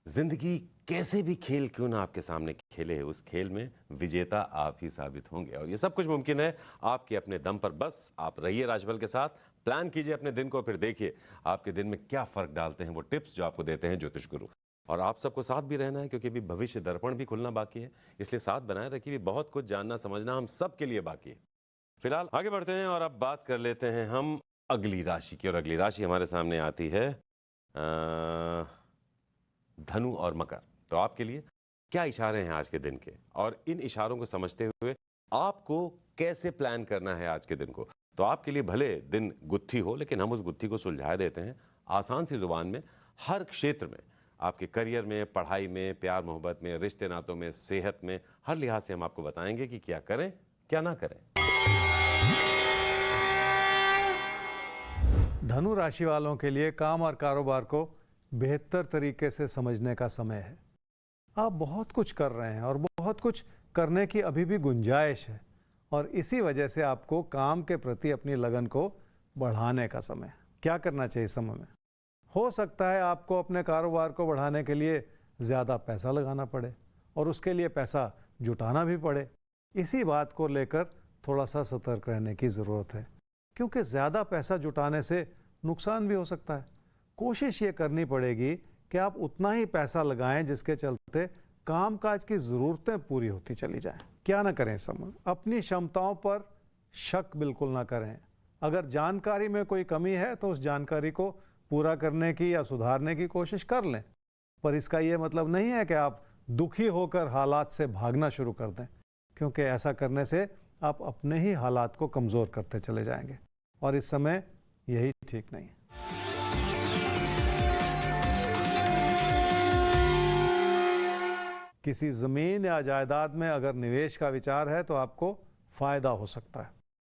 जिंदगी कैसे भी खेल क्यों ना आपके सामने खेले, उस खेल में विजेता आप ही साबित होंगे और ये सब कुछ मुमकिन है आपके अपने दम पर। बस आप रहिए राशिफल के साथ, प्लान कीजिए अपने दिन को, फिर देखिए आपके दिन में क्या फर्क डालते हैं वो टिप्स जो आपको देते हैं ज्योतिष गुरु। और आप सबको साथ भी रहना है क्योंकि अभी भविष्य दर्पण भी खुलना बाकी है, इसलिए साथ बनाए रखिए। बहुत कुछ जानना समझना हम सब के लिए बाकी है। फिलहाल आगे बढ़ते हैं और अब बात कर लेते हैं हम अगली राशि की। और अगली राशि हमारे सामने आती है धनु और मकर। तो आपके लिए क्या इशारे हैं आज के दिन के, और इन इशारों को समझते हुए आपको कैसे प्लान करना है आज के दिन को। तो आपके लिए भले दिन गुत्थी हो, लेकिन हम उस गुत्थी को सुलझा देते हैं आसान सी जुबान में। हर क्षेत्र में, आपके करियर में, पढ़ाई में, प्यार मोहब्बत में, रिश्ते नातों में, सेहत में, हर लिहाज से हम आपको बताएंगे कि क्या करें क्या ना करें। धनु राशि वालों के लिए काम और कारोबार को बेहतर तरीके से समझने का समय है। आप बहुत कुछ कर रहे हैं और बहुत कुछ करने की अभी भी गुंजाइश है, और इसी वजह से आपको काम के प्रति अपनी लगन को बढ़ाने का समय है। क्या करना चाहिए इस समय में? हो सकता है आपको अपने कारोबार को बढ़ाने के लिए ज़्यादा पैसा लगाना पड़े और उसके लिए पैसा जुटाना भी पड़े। इसी बात को लेकर थोड़ा सा सतर्क रहने की ज़रूरत है, क्योंकि ज़्यादा पैसा जुटाने से नुकसान भी हो सकता है। कोशिश ये करनी पड़ेगी कि आप उतना ही पैसा लगाएं जिसके चलते कामकाज की ज़रूरतें पूरी होती चली जाएं। क्या ना करें इस समय? अपनी क्षमताओं पर शक बिल्कुल ना करें। अगर जानकारी में कोई कमी है तो उस जानकारी को पूरा करने की या सुधारने की कोशिश कर लें, पर इसका ये मतलब नहीं है कि आप दुखी होकर हालात से भागना शुरू कर दें, क्योंकि ऐसा करने से आप अपने ही हालात को कमज़ोर करते चले जाएंगे और इस समय यही ठीक नहीं है। किसी ज़मीन या जायदाद में अगर निवेश का विचार है तो आपको फ़ायदा हो सकता है।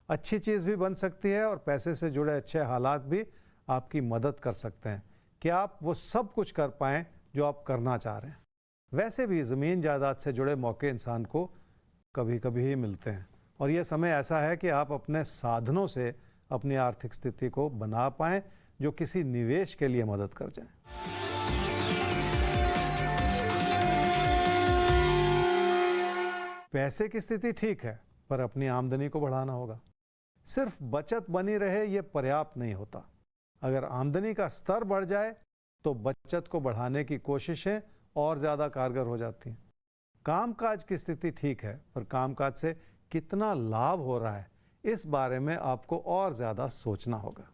अच्छी चीज़ भी बन सकती है और पैसे से जुड़े अच्छे हालात भी आपकी मदद कर सकते हैं कि आप वो सब कुछ कर पाएँ जो आप करना चाह रहे हैं। वैसे भी ज़मीन जायदाद से जुड़े मौके इंसान को कभी कभी ही मिलते हैं, और ये समय ऐसा है कि आप अपने साधनों से अपनी आर्थिक स्थिति को बना पाएँ जो किसी निवेश के लिए मदद कर जाए। पैसे की स्थिति ठीक है, पर अपनी आमदनी को बढ़ाना होगा। सिर्फ बचत बनी रहे ये पर्याप्त नहीं होता। अगर आमदनी का स्तर बढ़ जाए तो बचत को बढ़ाने की कोशिशें और ज़्यादा कारगर हो जाती हैं। कामकाज की स्थिति ठीक है, पर कामकाज से कितना लाभ हो रहा है इस बारे में आपको और ज़्यादा सोचना होगा।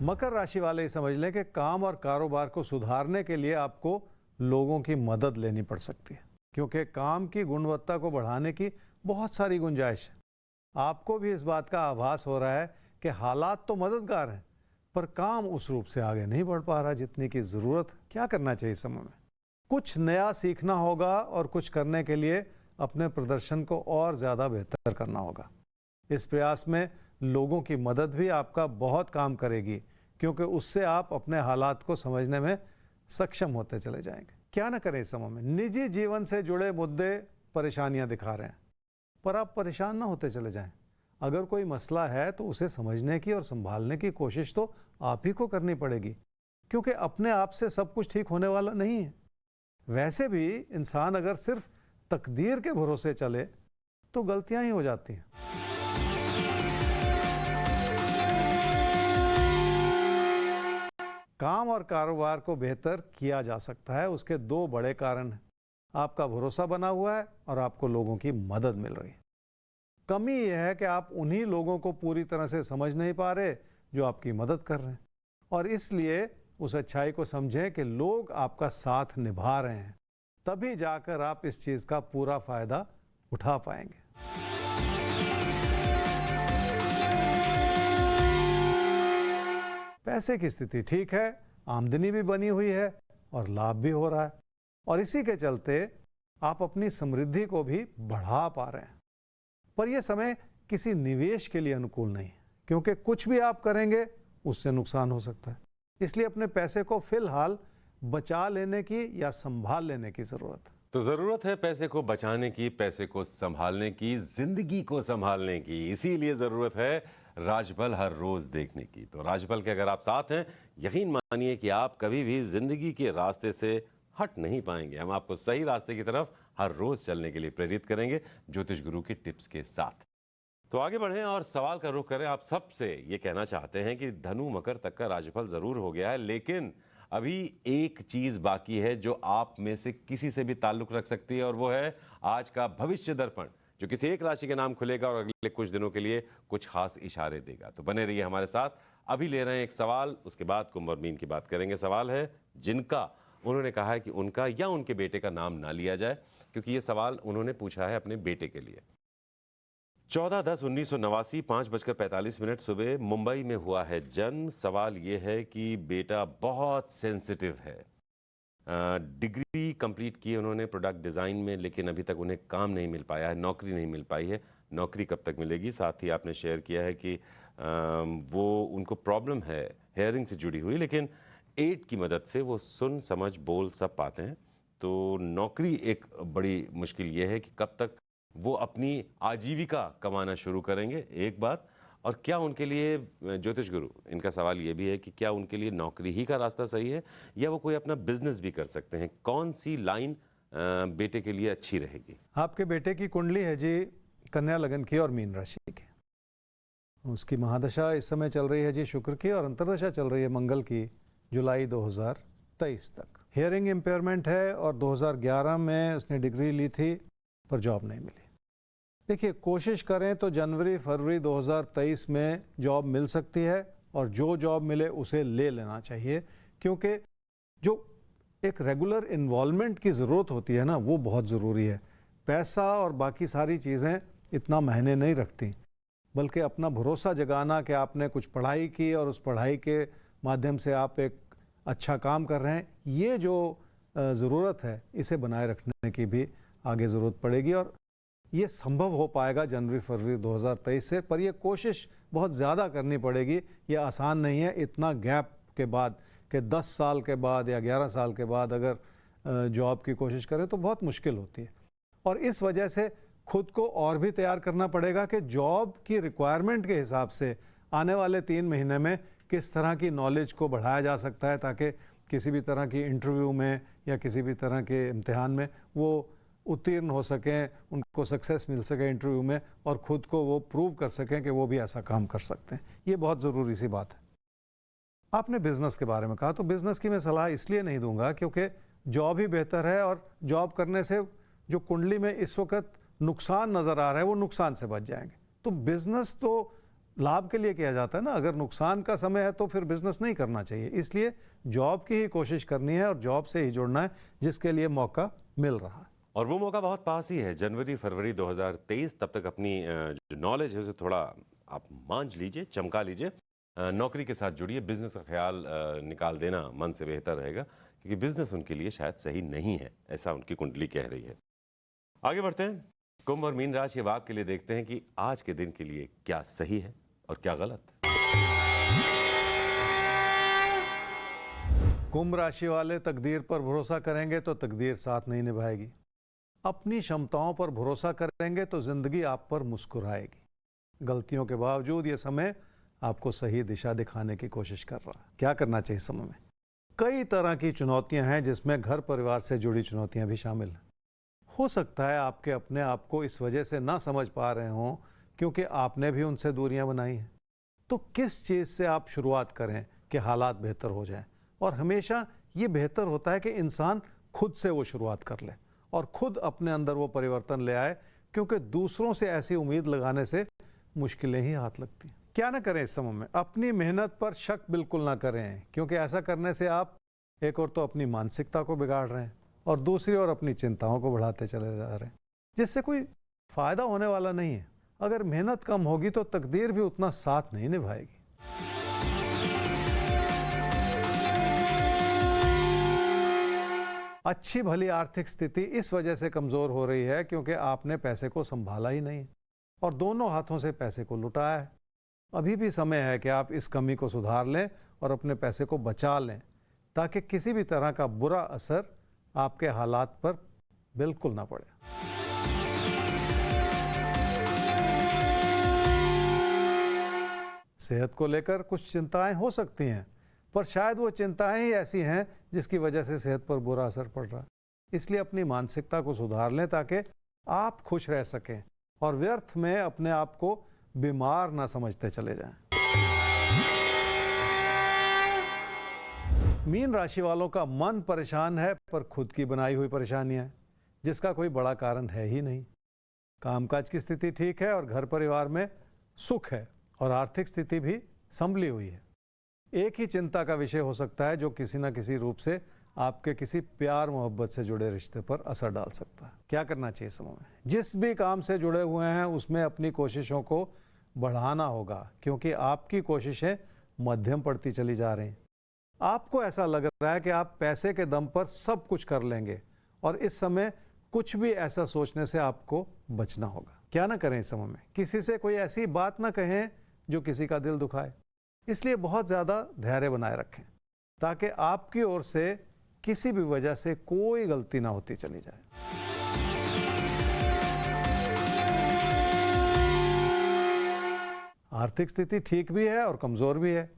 मकर राशि वाले ही समझ लें कि काम और कारोबार को सुधारने के लिए आपको लोगों की मदद लेनी पड़ सकती है, क्योंकि काम की गुणवत्ता को बढ़ाने की बहुत सारी गुंजाइश है। आपको भी इस बात का आभास हो रहा है कि हालात तो मददगार हैं, पर काम उस रूप से आगे नहीं बढ़ पा रहा जितनी की ज़रूरत। क्या करना चाहिए इस समय में? कुछ नया सीखना होगा और कुछ करने के लिए अपने प्रदर्शन को और ज़्यादा बेहतर करना होगा। इस प्रयास में लोगों की मदद भी आपका बहुत काम करेगी, क्योंकि उससे आप अपने हालात को समझने में सक्षम होते चले जाएंगे। क्या ना करें इस समय में? निजी जीवन से जुड़े मुद्दे परेशानियां दिखा रहे हैं, पर आप परेशान ना होते चले जाएं। अगर कोई मसला है तो उसे समझने की और संभालने की कोशिश तो आप ही को करनी पड़ेगी, क्योंकि अपने आप से सब कुछ ठीक होने वाला नहीं है। वैसे भी इंसान अगर सिर्फ तकदीर के भरोसे चले तो गलतियां ही हो जाती हैं। काम और कारोबार को बेहतर किया जा सकता है। उसके दो बड़े कारण हैं। आपका भरोसा बना हुआ है और आपको लोगों की मदद मिल रही है। कमी यह है कि आप उन्हीं लोगों को पूरी तरह से समझ नहीं पा रहे जो आपकी मदद कर रहे हैं, और इसलिए उस अच्छाई को समझें कि लोग आपका साथ निभा रहे हैं, तभी जाकर आप इस चीज़ का पूरा फायदा उठा पाएंगे। पैसे की स्थिति ठीक है, आमदनी भी बनी हुई है और लाभ भी हो रहा है, और इसी के चलते आप अपनी समृद्धि को भी बढ़ा पा रहे हैं। पर यह समय किसी निवेश के लिए अनुकूल नहीं है, क्योंकि कुछ भी आप करेंगे उससे नुकसान हो सकता है। इसलिए अपने पैसे को फिलहाल बचा लेने की या संभाल लेने की जरूरत है। तो जरूरत है पैसे को बचाने की, पैसे को संभालने की, जिंदगी को संभालने की। इसीलिए जरूरत है राजबल हर रोज देखने की। तो राजबल के अगर आप साथ हैं, यकीन मानिए कि आप कभी भी जिंदगी के रास्ते से हट नहीं पाएंगे। हम आपको सही रास्ते की तरफ हर रोज चलने के लिए प्रेरित करेंगे ज्योतिष गुरु के टिप्स के साथ। तो आगे बढ़ें और सवाल का रुख करें। आप सबसे ये कहना चाहते हैं कि धनु मकर तक का राशिफल जरूर हो गया है, लेकिन अभी एक चीज बाकी है जो आप में से किसी से भी ताल्लुक रख सकती है, और वो है आज का भविष्य दर्पण, जो किसी एक राशि के नाम खुलेगा और अगले कुछ दिनों के लिए कुछ खास इशारे देगा। तो बने रहिए हमारे साथ। अभी ले रहे हैं एक सवाल, उसके बाद कुंभ और मीन की बात करेंगे। सवाल है जिनका उन्होंने कहा है कि उनका या उनके बेटे का नाम ना लिया जाए, क्योंकि ये सवाल उन्होंने पूछा है अपने बेटे के लिए। 14/10/1989 5:45 सुबह मुंबई में हुआ है जन्म। सवाल ये है कि बेटा बहुत सेंसिटिव है। डिग्री कंप्लीट की उन्होंने प्रोडक्ट डिज़ाइन में, लेकिन अभी तक उन्हें काम नहीं मिल पाया है, नौकरी नहीं मिल पाई है। नौकरी कब तक मिलेगी? साथ ही आपने शेयर किया है कि वो उनको प्रॉब्लम है हेयरिंग से जुड़ी हुई, लेकिन एड की मदद से वो सुन समझ बोल सब पाते हैं। तो नौकरी एक बड़ी मुश्किल ये है कि कब तक वो अपनी आजीविका कमाना शुरू करेंगे, एक बात। और क्या उनके लिए, ज्योतिष गुरु इनका सवाल ये भी है कि क्या उनके लिए नौकरी ही का रास्ता सही है या वो कोई अपना बिजनेस भी कर सकते हैं? कौन सी लाइन बेटे के लिए अच्छी रहेगी? आपके बेटे की कुंडली है जी कन्या लगन की और मीन राशि की। उसकी महादशा इस समय चल रही है जी शुक्र की, और अंतर्दशा चल रही है मंगल की जुलाई 2023 तक। हियरिंग इम्पेयरमेंट है और 2011 में उसने डिग्री ली थी पर जॉब नहीं मिली। देखिए, कोशिश करें तो जनवरी फरवरी 2023 में जॉब मिल सकती है, और जो जॉब मिले उसे ले लेना चाहिए, क्योंकि जो एक रेगुलर इन्वॉल्वमेंट की ज़रूरत होती है ना, वो बहुत ज़रूरी है। पैसा और बाकी सारी चीज़ें इतना मायने नहीं रखती, बल्कि अपना भरोसा जगाना कि आपने कुछ पढ़ाई की और उस पढ़ाई के माध्यम से आप एक अच्छा काम कर रहे हैं, ये जो ज़रूरत है इसे बनाए रखने की भी आगे ज़रूरत पड़ेगी। और ये संभव हो पाएगा जनवरी फरवरी 2023 से, पर यह कोशिश बहुत ज़्यादा करनी पड़ेगी। ये आसान नहीं है। इतना गैप के बाद कि 10 साल के बाद या 11 साल के बाद अगर जॉब की कोशिश करें तो बहुत मुश्किल होती है, और इस वजह से खुद को और भी तैयार करना पड़ेगा कि जॉब की रिक्वायरमेंट के हिसाब से आने वाले 3 महीने में किस तरह की नॉलेज को बढ़ाया जा सकता है, ताकि किसी भी तरह की इंटरव्यू में या किसी भी तरह के इम्तिहान में वो उत्तीर्ण हो सकें, उनको सक्सेस मिल सके इंटरव्यू में, और ख़ुद को वो प्रूव कर सकें कि वो भी ऐसा काम कर सकते हैं। ये बहुत ज़रूरी सी बात है। आपने बिज़नेस के बारे में कहा, तो बिज़नेस की मैं सलाह इसलिए नहीं दूंगा क्योंकि जॉब ही बेहतर है, और जॉब करने से जो कुंडली में इस वक्त नुकसान नज़र आ रहा है वो नुकसान से बच जाएंगे। तो बिज़नेस तो लाभ के लिए किया जाता है ना, अगर नुकसान का समय है तो फिर बिज़नेस नहीं करना चाहिए। इसलिए जॉब की ही कोशिश करनी है और जॉब से ही जुड़ना है जिसके लिए मौका मिल रहा है। और वो मौका बहुत पास ही है, जनवरी फरवरी 2023। तब तक अपनी जो नॉलेज है उसे थोड़ा आप मांझ लीजिए, चमका लीजिए, नौकरी के साथ जुड़िए। बिजनेस का ख्याल निकाल देना मन से बेहतर रहेगा, क्योंकि बिजनेस उनके लिए शायद सही नहीं है, ऐसा उनकी कुंडली कह रही है। आगे बढ़ते हैं, कुंभ और मीन राशि वाक के लिए देखते हैं कि आज के दिन के लिए क्या सही है और क्या गलत। कुंभ राशि वाले तकदीर पर भरोसा करेंगे तो तकदीर साथ नहीं निभाएगी। अपनी क्षमताओं पर भरोसा करेंगे तो जिंदगी आप पर मुस्कुराएगी। गलतियों के बावजूद ये समय आपको सही दिशा दिखाने की कोशिश कर रहा है। क्या करना चाहिए समय में? कई तरह की चुनौतियां हैं, जिसमें घर परिवार से जुड़ी चुनौतियां भी शामिल हैं। हो सकता है आपके अपने आप को इस वजह से ना समझ पा रहे हों क्योंकि आपने भी उनसे दूरियां बनाई हैं। तो किस चीज़ से आप शुरुआत करें कि हालात बेहतर हो जाएं? और हमेशा ये बेहतर होता है कि इंसान खुद से वो शुरुआत कर ले और खुद अपने अंदर वो परिवर्तन ले आए क्योंकि दूसरों से ऐसी उम्मीद लगाने से मुश्किलें ही हाथ लगती हैं। क्या ना करें इस समय में? अपनी मेहनत पर शक बिल्कुल ना करें, क्योंकि ऐसा करने से आप एक और तो अपनी मानसिकता को बिगाड़ रहे हैं और दूसरी ओर अपनी चिंताओं को बढ़ाते चले जा रहे हैं, जिससे कोई फायदा होने वाला नहीं है। अगर मेहनत कम होगी तो तकदीर भी उतना साथ नहीं निभाएगी। अच्छी भली आर्थिक स्थिति इस वजह से कमजोर हो रही है क्योंकि आपने पैसे को संभाला ही नहीं और दोनों हाथों से पैसे को लुटाया है। अभी भी समय है कि आप इस कमी को सुधार लें और अपने पैसे को बचा लें, ताकि किसी भी तरह का बुरा असर आपके हालात पर बिल्कुल ना पड़े। सेहत को लेकर कुछ चिंताएं हो सकती हैं, पर शायद वो चिंताएं ही ऐसी हैं जिसकी वजह से सेहत पर बुरा असर पड़ रहा है। इसलिए अपनी मानसिकता को सुधार लें ताकि आप खुश रह सकें और व्यर्थ में अपने आप को बीमार ना समझते चले जाएं। मीन राशि वालों का मन परेशान है, पर खुद की बनाई हुई परेशानियां हैं जिसका कोई बड़ा कारण है ही नहीं। कामकाज की स्थिति ठीक है और घर परिवार में सुख है और आर्थिक स्थिति भी संभली हुई है। एक ही चिंता का विषय हो सकता है जो किसी न किसी रूप से आपके किसी प्यार मोहब्बत से जुड़े रिश्ते पर असर डाल सकता है। क्या करना चाहिए समय में? जिस भी काम से जुड़े हुए हैं उसमें अपनी कोशिशों को बढ़ाना होगा, क्योंकि आपकी कोशिशें मध्यम पड़ती चली जा रही हैं। आपको ऐसा लग रहा है कि आप पैसे के दम पर सब कुछ कर लेंगे और इस समय कुछ भी ऐसा सोचने से आपको बचना होगा। क्या ना करें इस समय में? किसी से कोई ऐसी बात ना कहें जो किसी का दिल दुखाए। इसलिए बहुत ज़्यादा धैर्य बनाए रखें ताकि आपकी ओर से किसी भी वजह से कोई गलती ना होती चली जाए। आर्थिक स्थिति ठीक भी है और कमज़ोर भी है।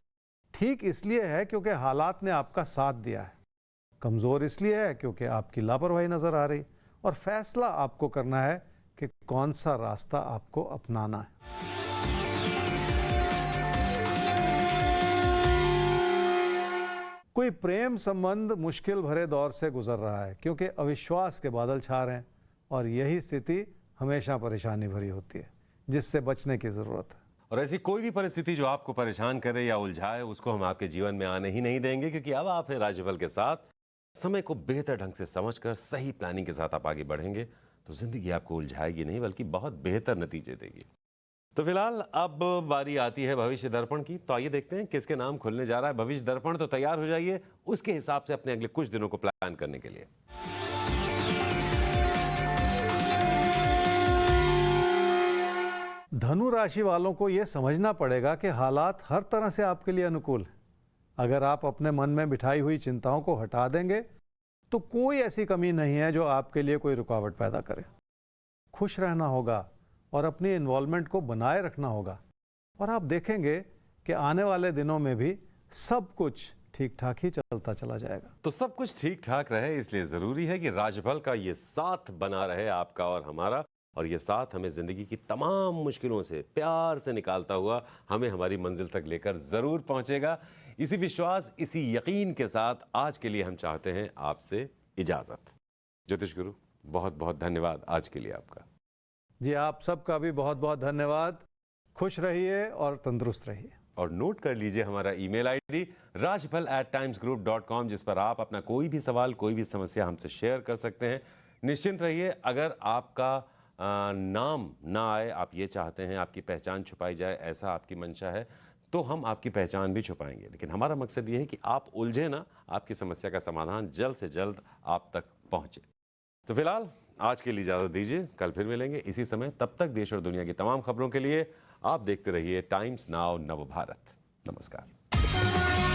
ठीक इसलिए है क्योंकि हालात ने आपका साथ दिया है। कमज़ोर इसलिए है क्योंकि आपकी लापरवाही नज़र आ रही और फैसला आपको करना है कि कौन सा रास्ता आपको अपनाना है। कोई प्रेम संबंध मुश्किल भरे दौर से गुजर रहा है क्योंकि अविश्वास के बादल छा रहे हैं और यही स्थिति हमेशा परेशानी भरी होती है, जिससे बचने की ज़रूरत है। और ऐसी कोई भी परिस्थिति जो आपको परेशान करे या उलझाए, उसको हम आपके जीवन में आने ही नहीं देंगे, क्योंकि अब आप हैं राशिफल के साथ। समय को बेहतर ढंग से समझकर सही प्लानिंग के साथ आप आगे बढ़ेंगे तो जिंदगी आपको उलझाएगी नहीं, बल्कि बहुत बेहतर नतीजे देगी। तो फिलहाल अब बारी आती है भविष्य दर्पण की। तो आइए देखते हैं किसके नाम खुलने जा रहा है भविष्य दर्पण। तो तैयार हो जाइए उसके हिसाब से अपने अगले कुछ दिनों को प्लान करने के लिए। धनु राशि वालों को यह समझना पड़ेगा कि हालात हर तरह से आपके लिए अनुकूल है। अगर आप अपने मन में बिठाई हुई चिंताओं को हटा देंगे तो कोई ऐसी कमी नहीं है जो आपके लिए कोई रुकावट पैदा करे। खुश रहना होगा और अपनी इन्वॉल्वमेंट को बनाए रखना होगा और आप देखेंगे कि आने वाले दिनों में भी सब कुछ ठीक ठाक ही चलता चला जाएगा। तो सब कुछ ठीक ठाक रहे, इसलिए जरूरी है कि राशिफल का ये साथ बना रहे, आपका और हमारा। और ये साथ हमें जिंदगी की तमाम मुश्किलों से प्यार से निकालता हुआ हमें हमारी मंजिल तक लेकर जरूर पहुंचेगा। इसी विश्वास, इसी यकीन के साथ आज के लिए हम चाहते हैं आपसे इजाजत। ज्योतिष गुरु, बहुत बहुत धन्यवाद आज के लिए आपका। जी, आप सबका भी बहुत बहुत धन्यवाद। खुश रहिए और तंदुरुस्त रहिए। और नोट कर लीजिए हमारा ईमेल आईडी rajfal@timesgroup.com, जिस पर आप अपना कोई भी सवाल, कोई भी समस्या हमसे शेयर कर सकते हैं। निश्चिंत रहिए, अगर आपका नाम ना आए, आप ये चाहते हैं आपकी पहचान छुपाई जाए, ऐसा आपकी मंशा है, तो हम आपकी पहचान भी छुपाएंगे। लेकिन हमारा मकसद ये है कि आप उलझे ना, आपकी समस्या का समाधान जल्द से जल्द आप तक पहुंचे। तो फिलहाल आज के लिए इजाजत दीजिए, कल फिर मिलेंगे इसी समय। तब तक देश और दुनिया की तमाम खबरों के लिए आप देखते रहिए टाइम्स नाउ नव भारत। नमस्कार।